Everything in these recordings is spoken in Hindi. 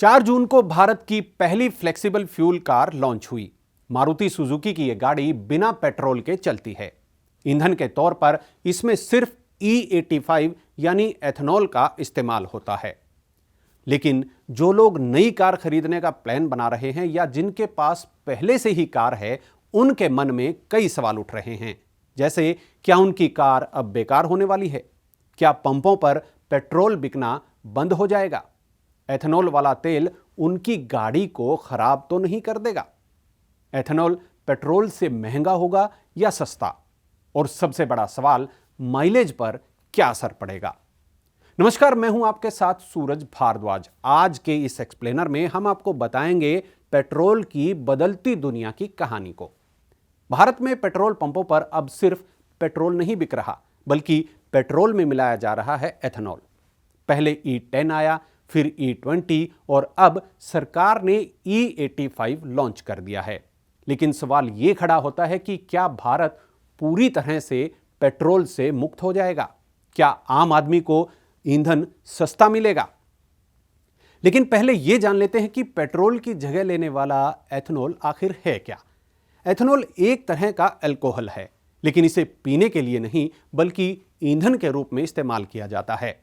4 जून को भारत की पहली फ्लेक्सिबल फ्यूल कार लॉन्च हुई। मारुति सुजुकी की यह गाड़ी बिना पेट्रोल के चलती है। ईंधन के तौर पर इसमें सिर्फ E85 यानी एथेनॉल का इस्तेमाल होता है। लेकिन जो लोग नई कार खरीदने का प्लान बना रहे हैं या जिनके पास पहले से ही कार है, उनके मन में कई सवाल उठ रहे हैं। जैसे, क्या उनकी कार अब बेकार होने वाली है? क्या पंपों पर पेट्रोल बिकना बंद हो जाएगा? एथेनॉल वाला तेल उनकी गाड़ी को खराब तो नहीं कर देगा? एथेनॉल पेट्रोल से महंगा होगा या सस्ता? और सबसे बड़ा सवाल, माइलेज पर क्या असर पड़ेगा? नमस्कार, मैं हूं आपके साथ सूरज भारद्वाज। आज के इस एक्सप्लेनर में हम आपको बताएंगे पेट्रोल की बदलती दुनिया की कहानी को। भारत में पेट्रोल पंपों पर अब सिर्फ पेट्रोल नहीं बिक रहा, बल्कि पेट्रोल में मिलाया जा रहा है एथेनॉल। पहले E10 आया, फिर E20 और अब सरकार ने E85 लॉन्च कर दिया है। लेकिन सवाल यह खड़ा होता है कि क्या भारत पूरी तरह से पेट्रोल से मुक्त हो जाएगा? क्या आम आदमी को ईंधन सस्ता मिलेगा? लेकिन पहले यह जान लेते हैं कि पेट्रोल की जगह लेने वाला एथेनॉल आखिर है क्या। एथेनॉल एक तरह का अल्कोहल है, लेकिन इसे पीने के लिए नहीं बल्कि ईंधन के रूप में इस्तेमाल किया जाता है।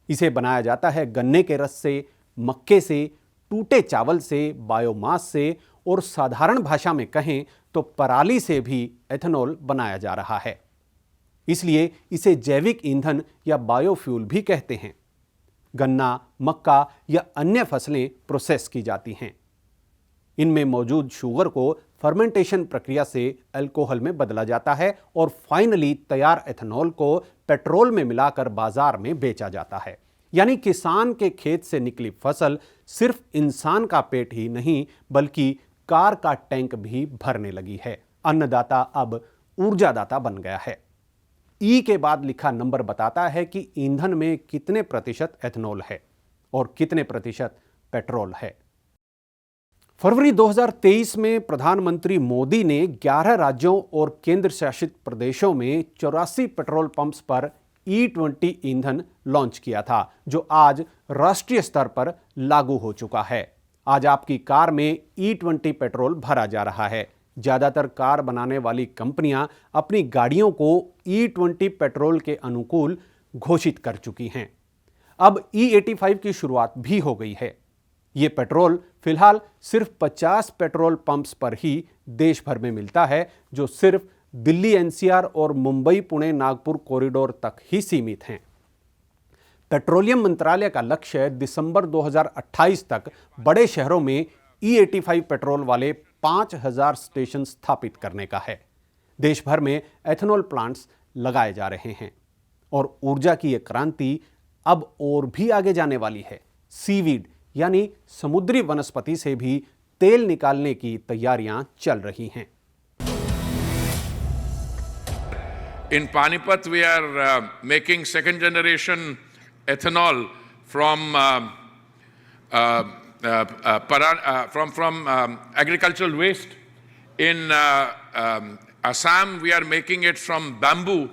इसे बनाया जाता है गन्ने के रस से, मक्के से, टूटे चावल से, बायोमास से और साधारण भाषा में कहें तो पराली से भी एथेनॉल बनाया जा रहा है। इसलिए इसे जैविक ईंधन या बायोफ्यूल भी कहते हैं। गन्ना, मक्का या अन्य फसलें प्रोसेस की जाती हैं। इनमें मौजूद शुगर को फर्मेंटेशन प्रक्रिया से अल्कोहल में बदला जाता है और फाइनली तैयार एथेनॉल को पेट्रोल में मिलाकर बाजार में बेचा जाता है। यानी किसान के खेत से निकली फसल सिर्फ इंसान का पेट ही नहीं बल्कि कार का टैंक भी भरने लगी है। अन्नदाता अब ऊर्जादाता बन गया है। ई के बाद लिखा नंबर बताता है कि ईंधन में कितने प्रतिशत एथेनॉल है और कितने प्रतिशत पेट्रोल है। फरवरी 2023 में प्रधानमंत्री मोदी ने 11 राज्यों और केंद्र शासित प्रदेशों में 84 पेट्रोल पंप्स पर E20 ईंधन लॉन्च किया था, जो आज राष्ट्रीय स्तर पर लागू हो चुका है। आज आपकी कार में E20 पेट्रोल भरा जा रहा है। ज्यादातर कार बनाने वाली कंपनियां अपनी गाड़ियों को E20 पेट्रोल के अनुकूल घोषित कर चुकी हैं। अब E85 की शुरुआत भी हो गई है। यह पेट्रोल फिलहाल सिर्फ 50 पेट्रोल पंप्स पर ही देश भर में मिलता है, जो सिर्फ दिल्ली NCR और मुंबई पुणे नागपुर कॉरिडोर तक ही सीमित हैं। पेट्रोलियम मंत्रालय का लक्ष्य दिसंबर 2028 तक बड़े शहरों में E85 पेट्रोल वाले 5000 स्टेशन स्थापित करने का है। देश भर में एथेनॉल प्लांट्स लगाए जा रहे हैं और ऊर्जा की यह क्रांति अब और भी आगे जाने वाली है। सीवीड यानी समुद्री वनस्पति से भी तेल निकालने की तैयारियां चल रही हैं। In Panipat, we are making second generation ethanol from agricultural waste. In Assam, we are making it from bamboo,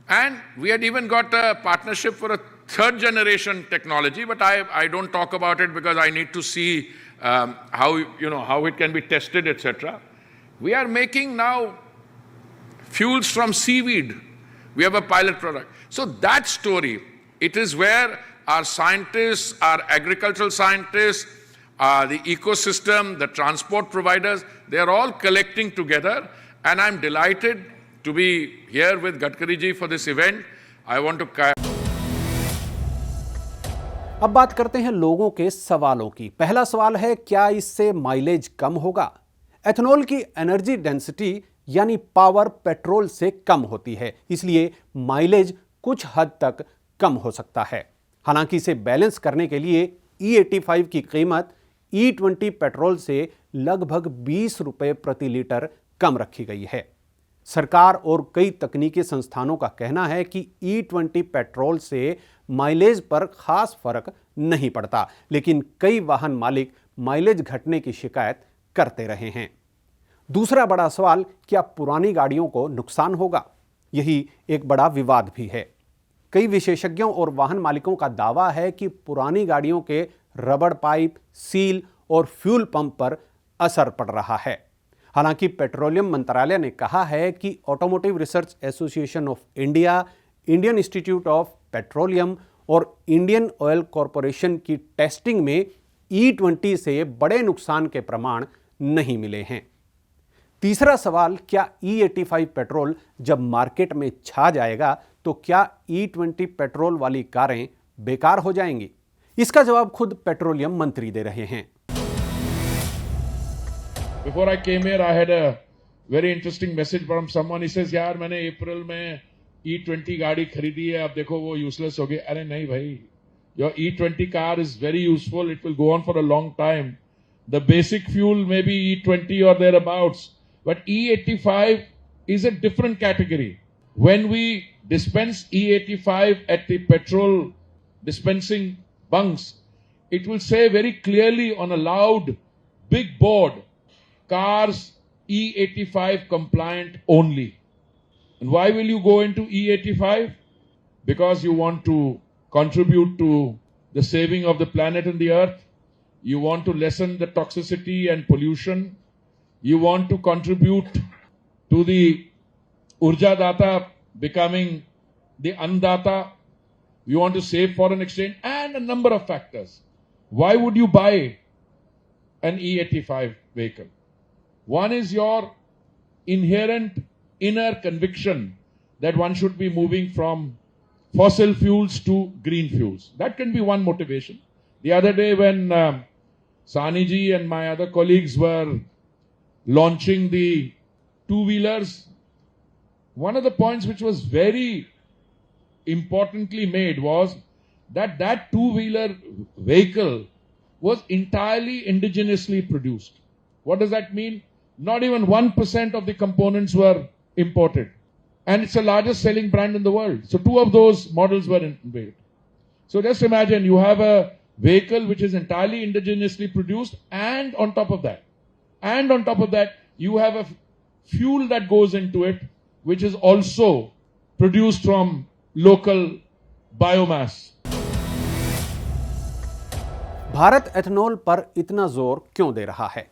and we had even got a partnership for a third generation technology. But I don't talk about it because I need to see how it can be tested, etc. We are making now fuels from seaweed. We have a pilot product. So that story, it is where our scientists, our agricultural scientists, the ecosystem, the transport providers, they are all collecting together. And I'm delighted to be here with Gadkari ji for this event. I want to... अब बात करते हैं लोगों के सवालों की। पहला सवाल है, क्या इससे माइलेज कम होगा? एथेनॉल की एनर्जी डेंसिटी यानी पावर पेट्रोल से कम होती है, इसलिए माइलेज कुछ हद तक कम हो सकता है। हालांकि इसे बैलेंस करने के लिए E85 की कीमत E20 पेट्रोल से लगभग 20 रुपए प्रति लीटर कम रखी गई है। सरकार और कई तकनीकी संस्थानों का कहना है कि E20 पेट्रोल से माइलेज पर खास फर्क नहीं पड़ता, लेकिन कई वाहन मालिक माइलेज घटने की शिकायत करते रहे हैं। दूसरा बड़ा सवाल, क्या पुरानी गाड़ियों को नुकसान होगा? यही एक बड़ा विवाद भी है। कई विशेषज्ञों और वाहन मालिकों का दावा है कि पुरानी गाड़ियों के रबड़ पाइप, सील और फ्यूल पंप पर असर पड़ रहा है। हालांकि पेट्रोलियम मंत्रालय ने कहा है कि automotive research association of India, Indian institute of petroleum और इंडियन ऑयल कॉरपोरेशन की टेस्टिंग में E20 से बड़े नुकसान के प्रमाण नहीं मिले हैं। तीसरा सवाल, क्या E85 पेट्रोल जब मार्केट में छा जाएगा तो क्या E20 पेट्रोल वाली कारें बेकार हो जाएंगी? इसका जवाब खुद पेट्रोलियम मंत्री दे रहे हैं। Before I came here, I had a very interesting message from someone. He says, यार मैंने अप्रैल में E20 गाड़ी खरीदी है, अब देखो वो यूजलेस हो गई। अरे नहीं भाई, your E20 car is very useful. It will go on for a long time. The basic fuel may be E20 or thereabouts, but E85 is a different category. When we dispense E85 at the petrol dispensing bunks, it will say very clearly on a loud, big board, cars E85 compliant only. And why will you go into E85? Because you want to contribute to the saving of the planet and the earth. You want to lessen the toxicity and pollution. You want to contribute to the Urja Data becoming the Annadata. You want to save foreign exchange and a number of factors. Why would you buy an E85 vehicle? One is your inherent inner conviction that one should be moving from fossil fuels to green fuels. That can be one motivation. The other day when Sani ji and my other colleagues were launching the two-wheelers, one of the points which was very importantly made was that that two-wheeler vehicle was entirely indigenously produced. What does that mean? Not even 1% of the components were imported. And it's the largest selling brand in the world. So two of those models were made. So just imagine you have a vehicle which is entirely indigenously produced, and on top of that, you have a fuel that goes into it, which is also produced from local biomass. Bharat ethanol पर इतना जोर क्यों दे रहा है?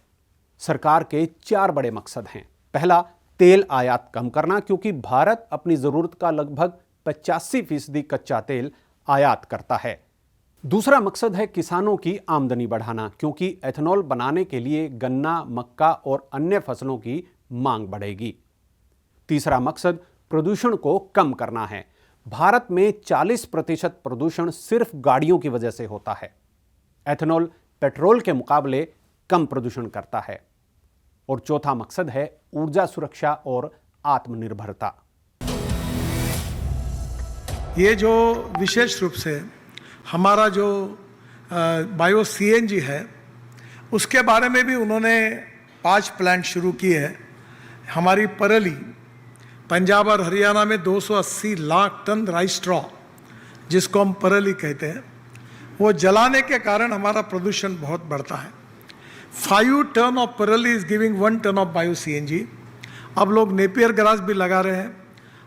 सरकार के 4 बड़े मकसद हैं। पहला, तेल आयात कम करना, क्योंकि भारत अपनी जरूरत का लगभग 85% कच्चा तेल आयात करता है। दूसरा मकसद है किसानों की आमदनी बढ़ाना, क्योंकि एथेनॉल बनाने के लिए गन्ना, मक्का और अन्य फसलों की मांग बढ़ेगी। तीसरा मकसद प्रदूषण को कम करना है। भारत में 40% प्रदूषण सिर्फ गाड़ियों की वजह से होता है। एथेनॉल पेट्रोल के मुकाबले कम प्रदूषण करता है। और चौथा मकसद है ऊर्जा सुरक्षा और आत्मनिर्भरता। ये जो विशेष रूप से हमारा जो बायो CNG है, उसके बारे में भी उन्होंने 5 प्लांट शुरू किए हैं। हमारी परली, पंजाब और हरियाणा में 280 लाख टन राइस स्ट्रॉ, जिसको हम परली कहते हैं, वो जलाने के कारण हमारा प्रदूषण बहुत बढ़ता है। 5 टन ऑफ परली is giving 1 ton of bio CNG। अब लोग नेपियर ग्रास भी लगा रहे हैं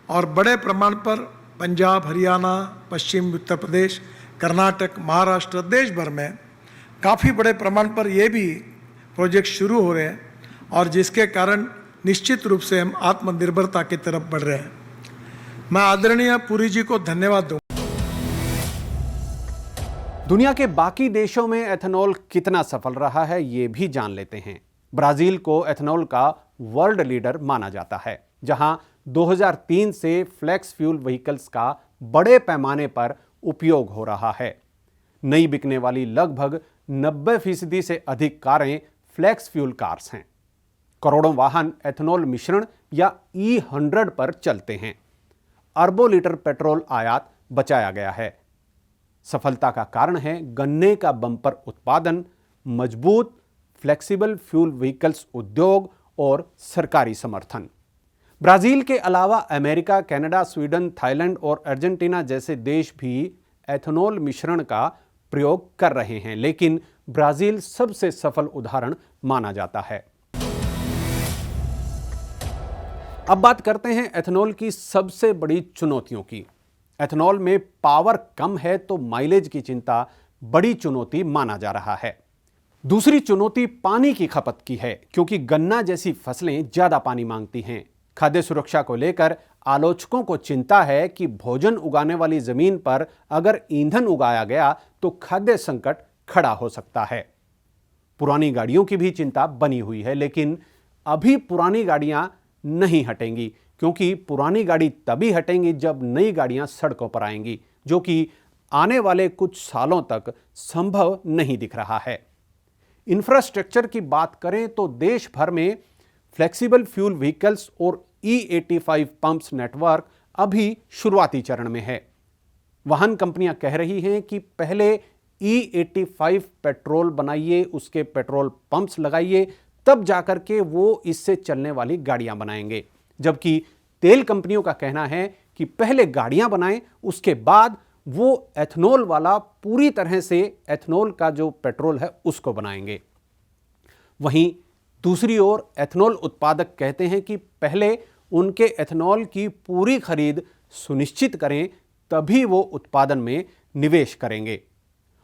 और बड़े प्रमाण पर पंजाब, हरियाणा, पश्चिम उत्तर प्रदेश, कर्नाटक, महाराष्ट्र, देश भर में काफ़ी बड़े प्रमाण पर ये भी प्रोजेक्ट शुरू हो रहे हैं, और जिसके कारण निश्चित रूप से हम आत्मनिर्भरता की तरफ बढ़ रहे हैं। मैं आदरणीय पुरी जी को धन्यवाद दूँ। दुनिया के बाकी देशों में एथेनॉल कितना सफल रहा है, ये भी जान लेते हैं। ब्राजील को एथेनॉल का वर्ल्ड लीडर माना जाता है, जहां 2003 से फ्लेक्स फ्यूल व्हीकल्स का बड़े पैमाने पर उपयोग हो रहा है। नई बिकने वाली लगभग 90% से अधिक कारें फ्लेक्स फ्यूल कार्स हैं। करोड़ों वाहन एथेनॉल मिश्रण या E100 पर चलते हैं। अरबों लीटर पेट्रोल आयात बचाया गया है। सफलता का कारण है गन्ने का बम्पर उत्पादन, मजबूत फ्लेक्सिबल फ्यूल व्हीकल्स उद्योग और सरकारी समर्थन। ब्राजील के अलावा अमेरिका, कनाडा, स्वीडन, थाईलैंड और अर्जेंटीना जैसे देश भी एथेनॉल मिश्रण का प्रयोग कर रहे हैं, लेकिन ब्राजील सबसे सफल उदाहरण माना जाता है। अब बात करते हैं एथेनॉल की सबसे बड़ी चुनौतियों की। एथेनॉल में पावर कम है तो माइलेज की चिंता बड़ी चुनौती माना जा रहा है। दूसरी चुनौती पानी की खपत की है, क्योंकि गन्ना जैसी फसलें ज्यादा पानी मांगती हैं। खाद्य सुरक्षा को लेकर आलोचकों को चिंता है कि भोजन उगाने वाली जमीन पर अगर ईंधन उगाया गया तो खाद्य संकट खड़ा हो सकता है। पुरानी गाड़ियों की भी चिंता बनी हुई है, लेकिन अभी पुरानी गाड़ियां नहीं हटेंगी, क्योंकि पुरानी गाड़ी तभी हटेंगी जब नई गाड़ियां सड़कों पर आएंगी, जो कि आने वाले कुछ सालों तक संभव नहीं दिख रहा है। इंफ्रास्ट्रक्चर की बात करें तो देश भर में फ्लेक्सिबल फ्यूल व्हीकल्स और E85 पंप्स नेटवर्क अभी शुरुआती चरण में है। वाहन कंपनियां कह रही हैं कि पहले E85 पेट्रोल बनाइए, उसके पेट्रोल पंप्स लगाइए, तब जाकर के वो इससे चलने वाली गाड़ियां बनाएंगे। जबकि तेल कंपनियों का कहना है कि पहले गाड़ियां बनाएं, उसके बाद वो एथनॉल वाला पूरी तरह से एथनॉल का जो पेट्रोल है उसको बनाएंगे। वहीं दूसरी ओर एथनॉल उत्पादक कहते हैं कि पहले उनके एथनॉल की पूरी खरीद सुनिश्चित करें, तभी वो उत्पादन में निवेश करेंगे।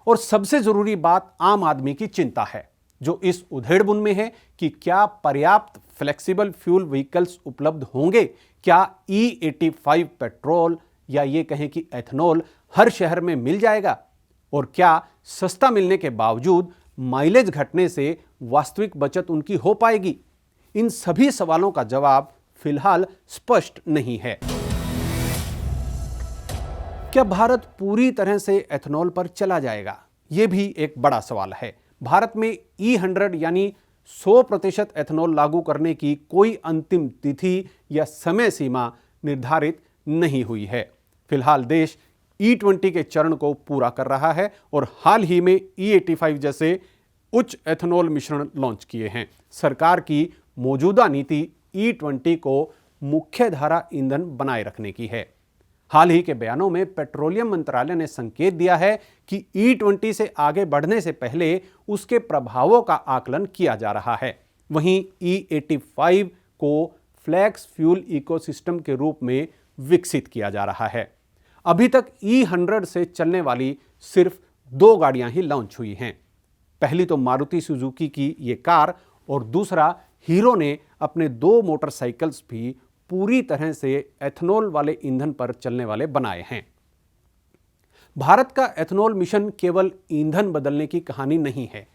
और सबसे जरूरी बात आम आदमी की चिंता है, जो इस उधेड़बुन में है कि क्या पर्याप्त फ्लेक्सिबल फ्यूल व्हीकल्स उपलब्ध होंगे? क्या E85 पेट्रोल या ये कहें कि एथनॉल हर शहर में मिल जाएगा? और क्या सस्ता मिलने के बावजूद माइलेज घटने से वास्तविक बचत उनकी हो पाएगी? इन सभी सवालों का जवाब फिलहाल स्पष्ट नहीं है। क्या भारत पूरी तरह से एथनॉल पर चला जाएगा? यह भी एक बड़ा सवाल है। भारत में E100 यानी 100% एथनॉल लागू करने की कोई अंतिम तिथि या समय सीमा निर्धारित नहीं हुई है। फिलहाल देश E20 के चरण को पूरा कर रहा है और हाल ही में E85 जैसे उच्च एथनॉल मिश्रण लॉन्च किए हैं। सरकार की मौजूदा नीति E20 को मुख्यधारा ईंधन बनाए रखने की है। हाल ही के बयानों में पेट्रोलियम मंत्रालय ने संकेत दिया है कि E20 से आगे बढ़ने से पहले उसके प्रभावों का आकलन किया जा रहा है। वहीं E85 को फ्लेक्स फ्यूल इकोसिस्टम के रूप में विकसित किया जा रहा है। अभी तक E100 से चलने वाली सिर्फ 2 गाड़ियां ही लॉन्च हुई हैं। पहली तो मारुति सुजुकी की ये कार और दूसरा हीरो ने अपने 2 मोटरसाइकिल्स भी पूरी तरह से एथनॉल वाले ईंधन पर चलने वाले बनाए हैं। भारत का एथनॉल मिशन केवल ईंधन बदलने की कहानी नहीं है।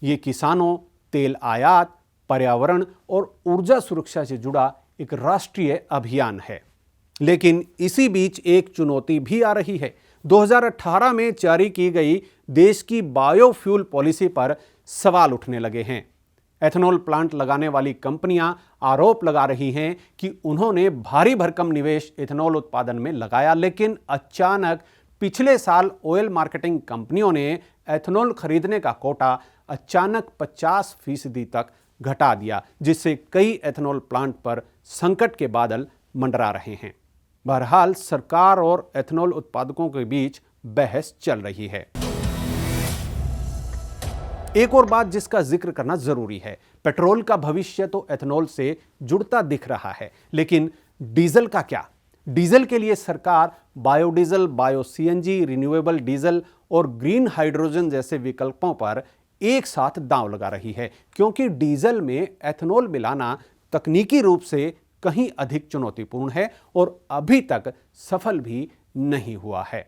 ये किसानों, तेल आयात, पर्यावरण और ऊर्जा सुरक्षा से जुड़ा एक राष्ट्रीय अभियान है। लेकिन इसी बीच एक चुनौती भी आ रही है। 2018 में जारी की गई देश की बायोफ्यूल पॉलिसी पर सवाल उठने लगे हैं। एथनॉल प्लांट लगाने वाली कंपनियां आरोप लगा रही हैं कि उन्होंने भारी भरकम निवेश एथनॉल उत्पादन में लगाया, लेकिन अचानक पिछले साल ऑयल मार्केटिंग कंपनियों ने एथनॉल खरीदने का कोटा अचानक 50% तक घटा दिया, जिससे कई एथनॉल प्लांट पर संकट के बादल मंडरा रहे हैं। बहरहाल सरकार और एथनॉल उत्पादकों के बीच बहस चल रही है। एक और बात जिसका जिक्र करना जरूरी है, पेट्रोल का भविष्य तो एथनॉल से जुड़ता दिख रहा है, लेकिन डीजल का क्या? डीजल के लिए सरकार biodiesel, bio CNG, renewable diesel और ग्रीन हाइड्रोजन जैसे विकल्पों पर एक साथ दांव लगा रही है, क्योंकि डीजल में एथनॉल मिलाना तकनीकी रूप से कहीं अधिक चुनौतीपूर्ण है और अभी तक सफल भी नहीं हुआ है।